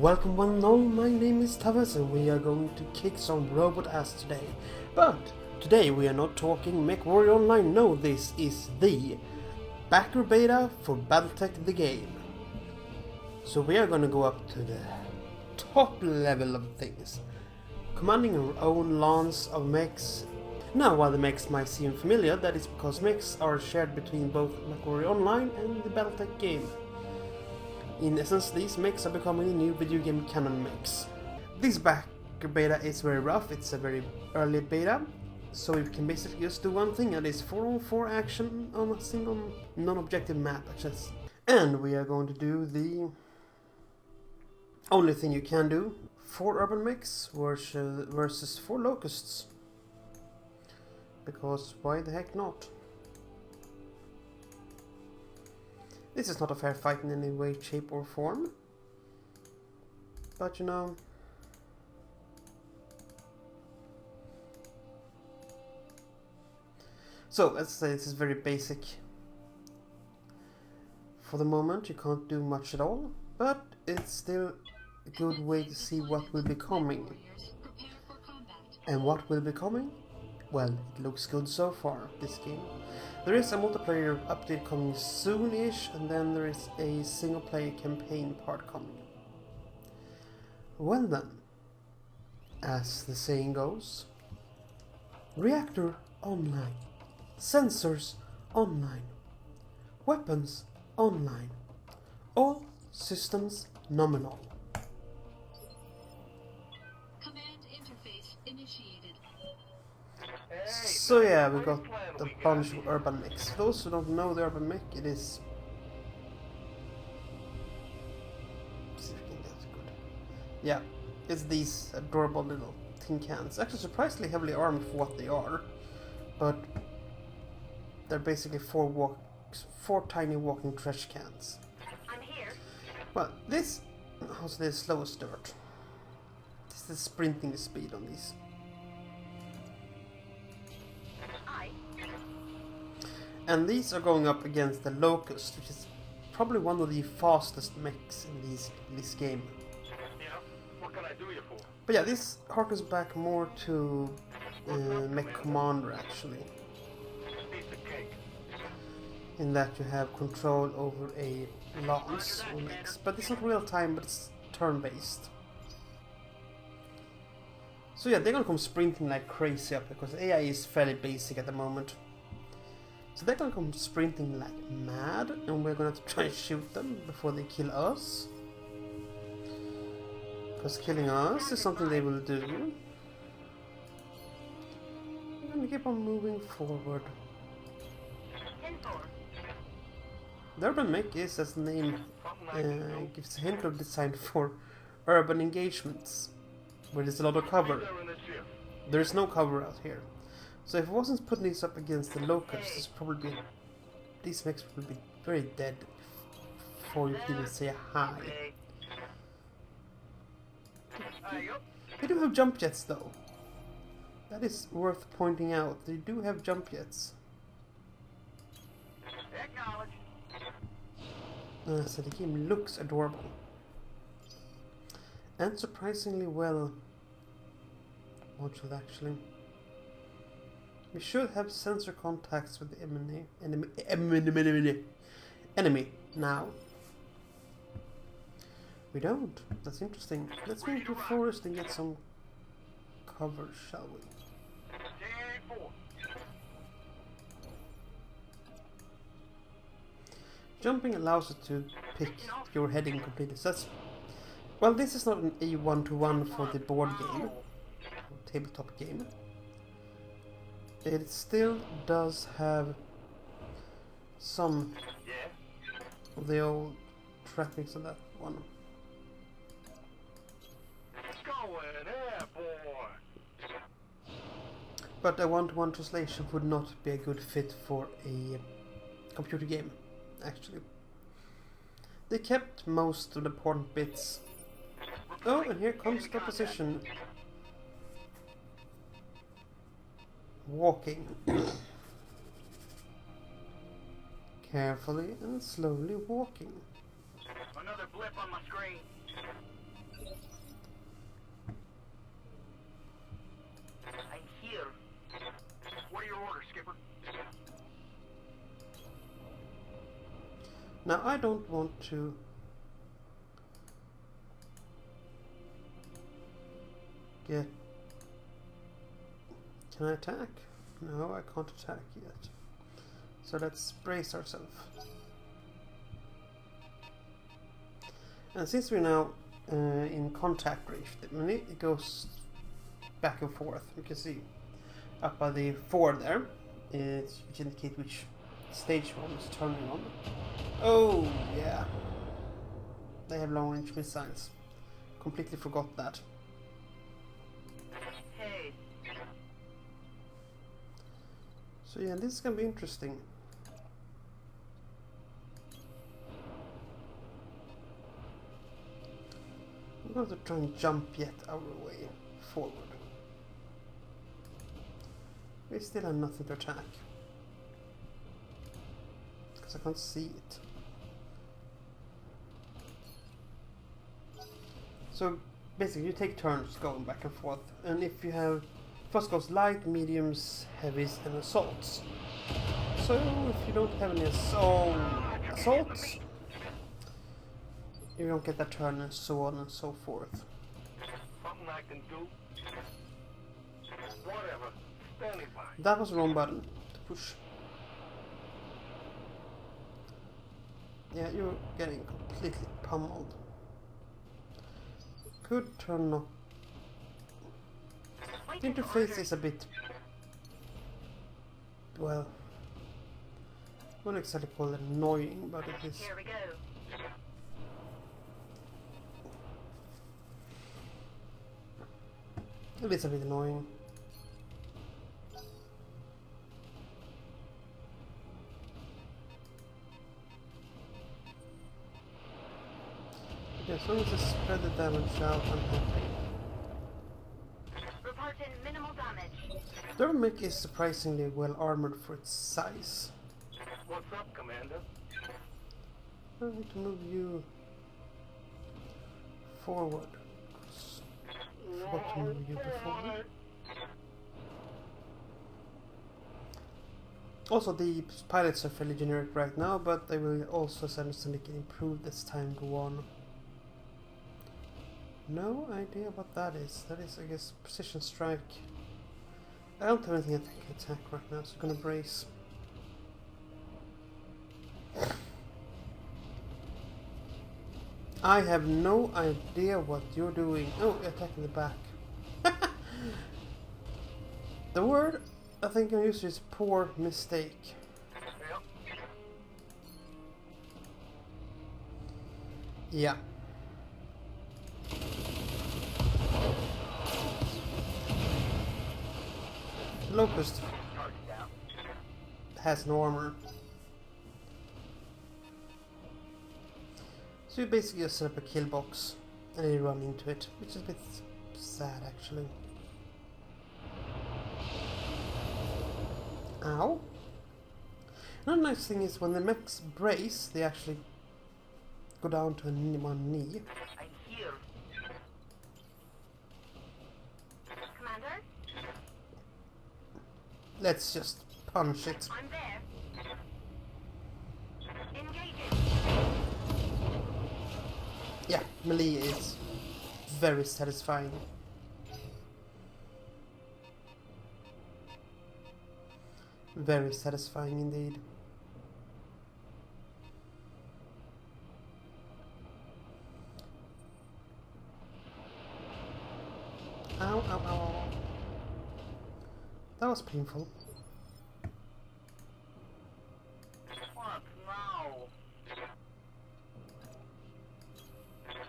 Welcome one and all, my name is Tawess and we are going to kick some robot ass today. But today we are not talking MechWarrior Online, no, this is the backer beta for Battletech the game. So we are gonna go up to the top level of things, commanding our own lance of mechs. Now while the mechs might seem familiar, that is because mechs are shared between both MechWarrior Online and the Battletech game. In essence, these mechs are becoming the new video game canon mechs. This backer beta is very rough, it's a very early beta, so you can basically just do one thing, and it's 4-on-4 action on a single non-objective map. And we are going to do the only thing you can do, 4 urban mechs versus 4 locusts. Because why the heck not? This is not a fair fight in any way, shape or form. But you know... So, let's say this is very basic. For the moment, you can't do much at all, but it's still a good way to see what will be coming. And what will be coming? Well, it looks good so far, this game. There is a multiplayer update coming soon-ish, and then there is a single-player campaign part coming. Well then, as the saying goes, reactor online, sensors online, weapons online, all systems nominal. Command interface initiated. So yeah, we got a bunch of urban mechs. For those who don't know the urban mech, it is... See if we can get good. Yeah, it's these adorable little tin cans. Actually surprisingly heavily armed for what they are. But they're basically 4 tiny walking trash cans. I'm here. Well, this... How's the slowest dirt? This is the sprinting speed on these. And these are going up against the Locust, which is probably one of the fastest mechs in this game. Yeah, what can I do you for? But yeah, this harkens back more to Mech Commander actually. Piece of cake. In that you have control over a lance or mechs. But it's not real time, but it's turn-based. So yeah, they're gonna come sprinting like crazy up because AI is fairly basic at the moment. So they're gonna come sprinting like mad, and we're gonna have to try and shoot them before they kill us. Because killing us is something they will do. We're gonna keep on moving forward. The urban mech is, as the name gives a hint of, designed for urban engagements, where there's a lot of cover. There is no cover out here. So if it wasn't putting this up against the Locust, these mechs would be very dead before you can even say hi. They do have jump jets though. That is worth pointing out. They do have jump jets. So the game looks adorable. And surprisingly well modeled actually. We should have sensor contacts with the enemy now. We don't. That's interesting. Let's move to the forest and get some cover, shall we? Jumping allows you to pick your heading completely. So that's, well, this is not an A1-to-1 for the board game, tabletop game. It still does have some of the old trappings of that one. But a one-to-one translation would not be a good fit for a computer game, actually. They kept most of the important bits. Oh, and here comes the opposition. Walking. Carefully and slowly walking. Another blip on my screen. Now I don't want to get... Can I attack? No, I can't attack yet. So let's brace ourselves. And since we're now in contact range, when it goes back and forth, you can see up by the 4 there, which indicate which stage one is turning on. Oh yeah, they have long range missiles. Completely forgot that. Hey. So yeah, this is gonna be interesting. I'm going to try and jump yet our way forward. We still have nothing to attack. Because I can't see it. So basically you take turns going back and forth. And if you have... First goes light, mediums, heavies and assaults. So if you don't have any assaults, you don't get that turn and so on and so forth. Something I can do? Whatever. Standing by. That was the wrong button to push. Yeah, you're getting completely pummeled. Could turn off. The interface is a bit... Well... I wouldn't exactly call it annoying, but it is... Here we go. It is a bit annoying. Yeah, as long as I spread the damage out, I'm happy. Reporting minimal damage. The mech is surprisingly well armored for its size. What's up, Commander? I need to move you forward. I forgot to move you before. Also, the pilots are fairly generic right now, but they will also certainly get improved as time go on. No idea what that is. That is, I guess, precision strike. I don't have anything I can attack right now, so I'm gonna brace. I have no idea what you're doing. Oh, attacking the back. The word I think I used is poor mistake. Yep. Yeah. Locust Target down. has no armor. So you basically just set up a kill box and then you run into it, which is a bit sad actually. Ow. Another nice thing is when the mechs brace, they actually go down to one knee. I'm here. Commander, Let's just punch it. I'm there. Engaging. Yeah, melee is very satisfying. Very satisfying indeed. Ow, ow, ow, ow. That was painful. What now?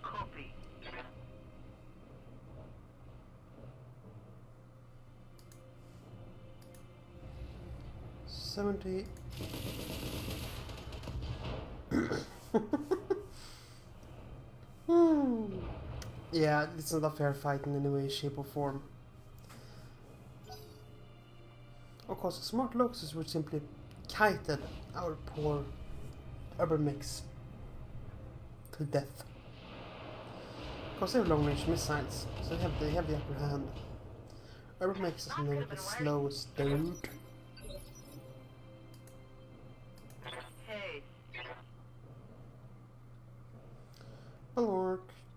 Copy. 70. Yeah, it's not a fair fight in any way, shape or form. Of course, smart locusts would simply kited our poor urban mix to death. Because they have long range missiles, so they have the upper hand. Urban mix is never the slowest dude. Hey.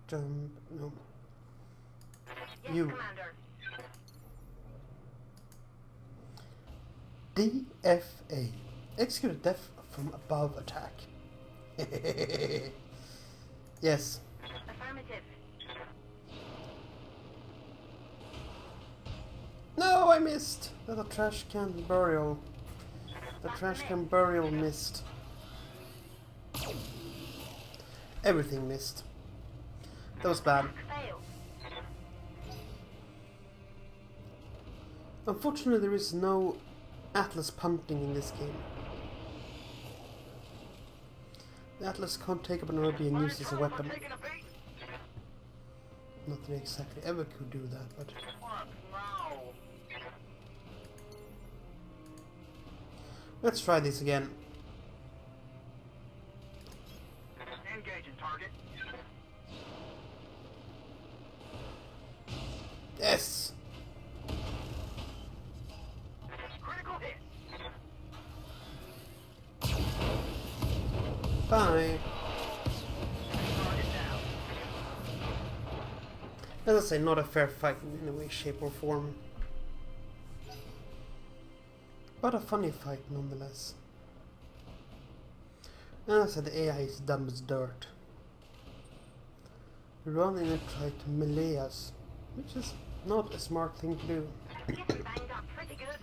Jump. No. Yes, You. Commander. DFA. Execute death from above attack. Yes. Affirmative. No, I missed. The trash can burial. The trash can burial missed. Everything missed. That was bad. Fail. Unfortunately, there is no Atlas punting in this game. The Atlas can't take up an RB and use it as a weapon. Taking a bait. Not that they exactly ever could do that, but What now? let's try this again. Engaging target. Yes! Critical hit. Bye! Target down. As I say, not a fair fight in any way, shape or form. But a funny fight nonetheless. And as I said, the AI is dumb as dirt. We run in and try to melee us, which is not a smart thing to do. Getting banged up pretty good.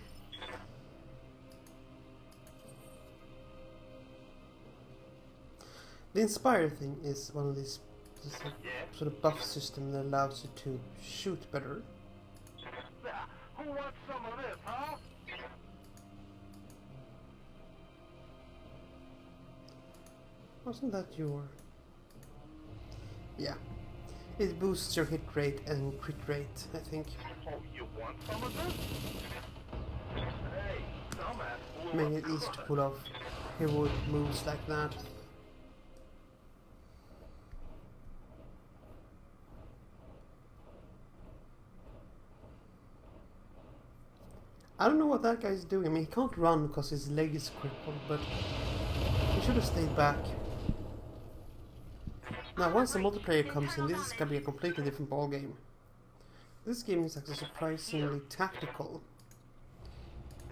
The Inspire thing is one of these this Yeah. sort of buff system that allows you to shoot better. Who wants some of this, huh? Wasn't that your... Yeah. It boosts your hit rate and crit rate, I think. Oh, you want some of this? Hey, dumbass. blew Making a it easy to cut. pull off heroic moves like that. I don't know what that guy's doing. I mean, he can't run because his leg is crippled, but he should have stayed back. Now, once the multiplayer comes in, this is going to be a completely different ball game. This game is actually surprisingly tactical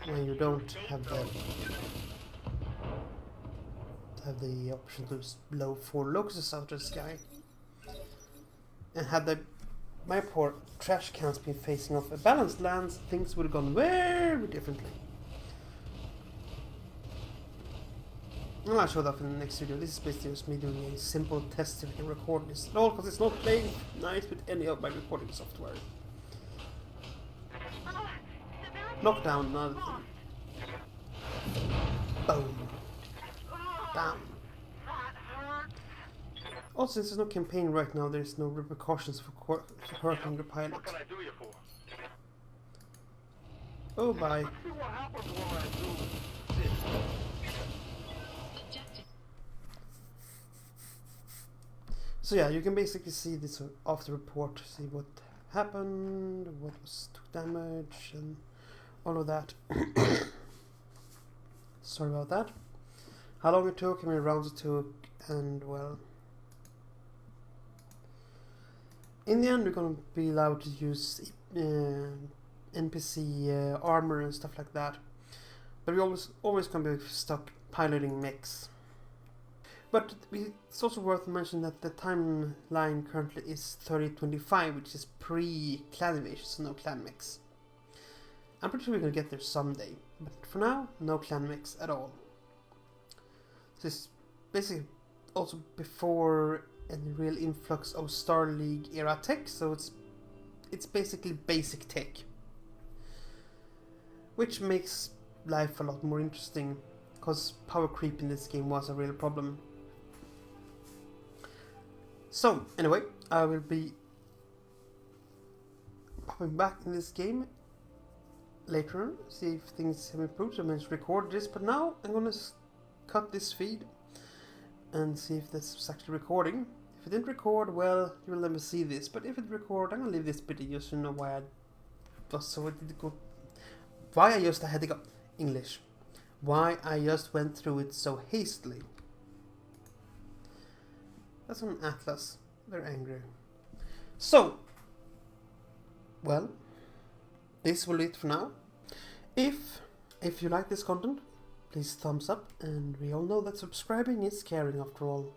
when you don't have the option to blow 4 locusts out of the sky. And had my poor trash cans been facing off a balanced lands, things would have gone very differently. I'll show that up in the next video. This is basically just me doing a simple test if I can record this at all, because it's not playing nice with any of my recording software. Knockdown, another thing. Boom. Down. Also, since there's no campaign right now, there's no repercussions for hurting your pilot. What can I do you for? Oh, bye. See what happens when I do this. So yeah, you can basically see this after report, see what happened, what was took damage, and all of that. Sorry about that. How long it took, how many rounds it took, and well, in the end we're gonna be allowed to use NPC armor and stuff like that, but we're always gonna be stuck piloting mechs. But it's also worth mentioning that the timeline currently is 3025, which is pre-clan invasion, so no clan mix. I'm pretty sure we're gonna get there someday, but for now, no clan mix at all. So it's basically also before any real influx of Star League era tech, so it's basically basic tech, which makes life a lot more interesting, because power creep in this game was a real problem. So, anyway, I will be popping back in this game later on, see if things have improved. I managed to record this, but now I'm gonna cut this feed and see if this is actually recording. If it didn't record, well, you will never see this, but if it record, I'm gonna leave this bit in just so you know why I was so difficult. Why I just had to go English. Why I just went through it so hastily. That's an Atlas. They're angry. So, well, this will be it for now. If you like this content, please thumbs up, and we all know that subscribing is caring after all.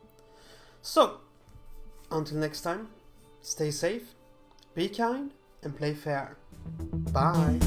So, until next time, stay safe, be kind, and play fair. Bye!